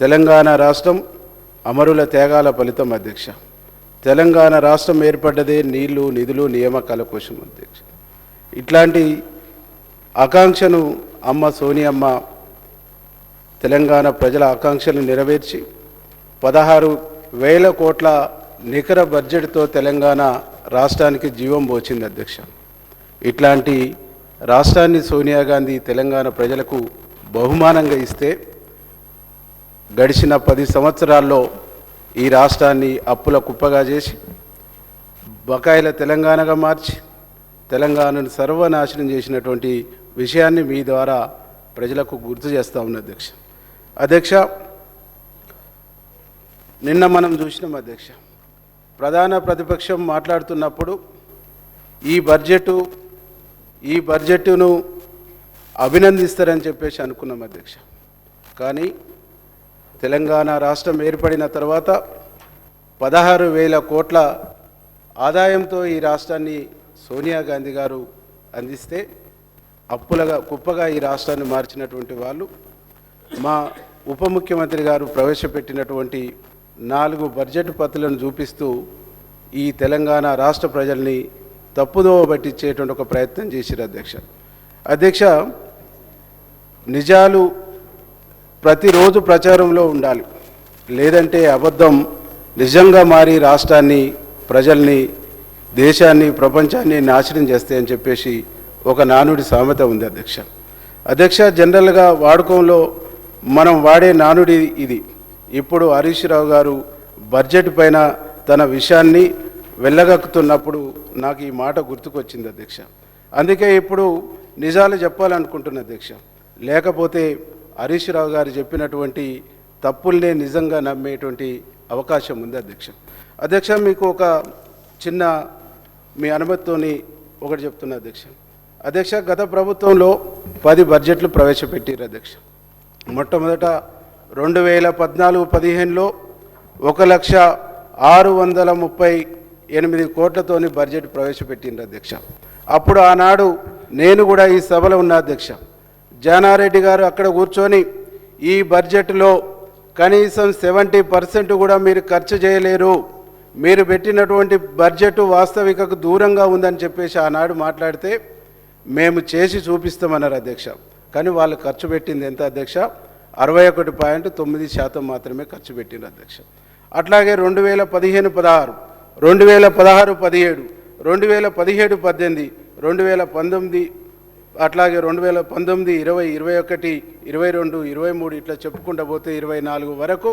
తెలంగాణ రాష్ట్రం అమరుల త్యాగాల ఫలితం అధ్యక్ష. తెలంగాణ రాష్ట్రం ఏర్పడ్డదే నీళ్లు నిధులు నియామకాల కోసం అధ్యక్ష. ఇట్లాంటి ఆకాంక్షను అమ్మ సోనియమ్మ తెలంగాణ ప్రజల ఆకాంక్షలను నెరవేర్చి 16,000 కోట్ల నికర బడ్జెట్తో తెలంగాణ రాష్ట్రానికి జీవం పోచింది అధ్యక్ష. ఇట్లాంటి రాష్ట్రాన్ని సోనియా గాంధీ తెలంగాణ ప్రజలకు బహుమానంగా ఇస్తే గడిచిన 10 సంవత్సరాల్లో ఈ రాష్ట్రాన్ని అప్పుల కుప్పగా చేసి బకాయిల తెలంగాణగా మార్చి తెలంగాణను సర్వనాశనం చేసినటువంటి విషయాన్ని మీ ద్వారా ప్రజలకు గుర్తు చేస్తూ ఉన్న అధ్యక్ష. నిన్న మనం చూసినాం అధ్యక్ష, ప్రధాన ప్రతిపక్షం మాట్లాడుతున్నప్పుడు ఈ బడ్జెట్ను అభినందిస్తారని చెప్పేసి అనుకున్నాం అధ్యక్ష. కానీ తెలంగాణ రాష్ట్రం ఏర్పడిన తర్వాత 16,000 కోట్ల ఆదాయంతో ఈ రాష్ట్రాన్ని సోనియా గాంధీ గారు అందిస్తే అప్పులగా కుప్పగా ఈ రాష్ట్రాన్ని మార్చినటువంటి వాళ్ళు మా ఉప ముఖ్యమంత్రి గారు ప్రవేశపెట్టినటువంటి 4 బడ్జెట్ పత్రాలను చూపిస్తూ ఈ తెలంగాణ రాష్ట్ర ప్రజల్ని తప్పుదోవ పట్టించేటువంటి ఒక ప్రయత్నం చేశారు అధ్యక్ష. నిజాలు ప్రతిరోజు ప్రచారంలో ఉండాలి, లేదంటే అబద్ధం నిజంగా మారి రాష్ట్రాన్ని ప్రజల్ని దేశాన్ని ప్రపంచాన్ని నాశనం చేస్తాయని చెప్పేసి ఒక నానుడి సామెత ఉంది అధ్యక్ష. జనరల్గా వాడుకంలో మనం వాడే నానుడి ఇది. ఇప్పుడు హరీష్ రావు గారు బడ్జెట్ పైన తన విషయాన్ని వెళ్ళగక్కుతున్నప్పుడు నాకు ఈ మాట గుర్తుకొచ్చింది అధ్యక్ష. అందుకే ఇప్పుడు నిజాలు చెప్పాలనుకుంటున్నా అధ్యక్ష. లేకపోతే హరీష్ రావు గారు చెప్పినటువంటి తప్పుల్నే నిజంగా నమ్మేటువంటి అవకాశం ఉంది అధ్యక్ష. మీకు ఒక చిన్న మీ అనుమతితోని ఒకటి చెప్తున్నా అధ్యక్ష. గత ప్రభుత్వంలో 10 బడ్జెట్లు ప్రవేశపెట్టారు అధ్యక్ష. మొట్టమొదట 2014-15లో 1,638 కోట్లతోని బడ్జెట్ ప్రవేశపెట్టిండ్రు అధ్యక్ష. అప్పుడు ఆనాడు నేను కూడా ఈ సభలో ఉన్న అధ్యక్ష. జానారెడ్డి గారు అక్కడ కూర్చొని ఈ బడ్జెట్లో కనీసం 70% కూడా మీరు ఖర్చు చేయలేరు, మీరు పెట్టినటువంటి బడ్జెట్ వాస్తవికకు దూరంగా ఉందని చెప్పేసి ఆనాడు మాట్లాడితే మేము చేసి చూపిస్తామన్నారు అధ్యక్ష. కానీ వాళ్ళు ఖర్చు పెట్టింది ఎంత అధ్యక్ష? 61.9% మాత్రమే ఖర్చు పెట్టింది అధ్యక్ష. అట్లాగే 2015-16, 2016-17, 2017-18, 2019, అట్లాగే 2019, 20, 21, 22, 23 ఇట్లా చెప్పుకుంటూ పోతే 24 వరకు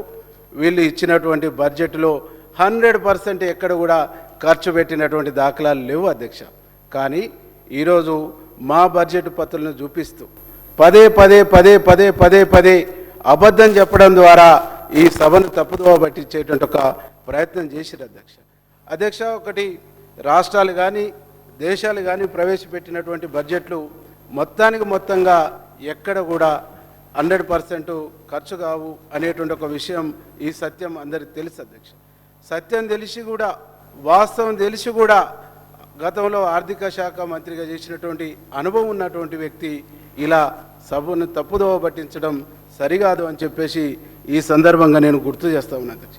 వీళ్ళు ఇచ్చినటువంటి బడ్జెట్లో 100% ఎక్కడ కూడా ఖర్చు పెట్టినటువంటి దాఖలాలు లేవు అధ్యక్ష. కానీ ఈరోజు మా బడ్జెట్ పత్రాలను చూపిస్తూ పదే అబద్ధం చెప్పడం ద్వారా ఈ సభను తప్పుదోవ పట్టించేటువంటి ఒక ప్రయత్నం చేశారు అధ్యక్ష. ఒకటి, రాష్ట్రాలు కానీ దేశాలు కానీ ప్రవేశపెట్టినటువంటి బడ్జెట్లు మొత్తంగా ఎక్కడ కూడా 100% ఖర్చు కావు అనేటువంటి ఒక విషయం, ఈ సత్యం అందరికీ తెలుసు అధ్యక్ష. సత్యం తెలిసి కూడా, వాస్తవం తెలిసి కూడా గతంలో ఆర్థిక శాఖ మంత్రిగా చేసినటువంటి అనుభవం ఉన్నటువంటి వ్యక్తి ఇలా సభను తప్పుదోవ పట్టించడం సరికాదు అని చెప్పేసి ఈ సందర్భంగా నేను గుర్తు చేస్తా ఉన్నాను అధ్యక్ష.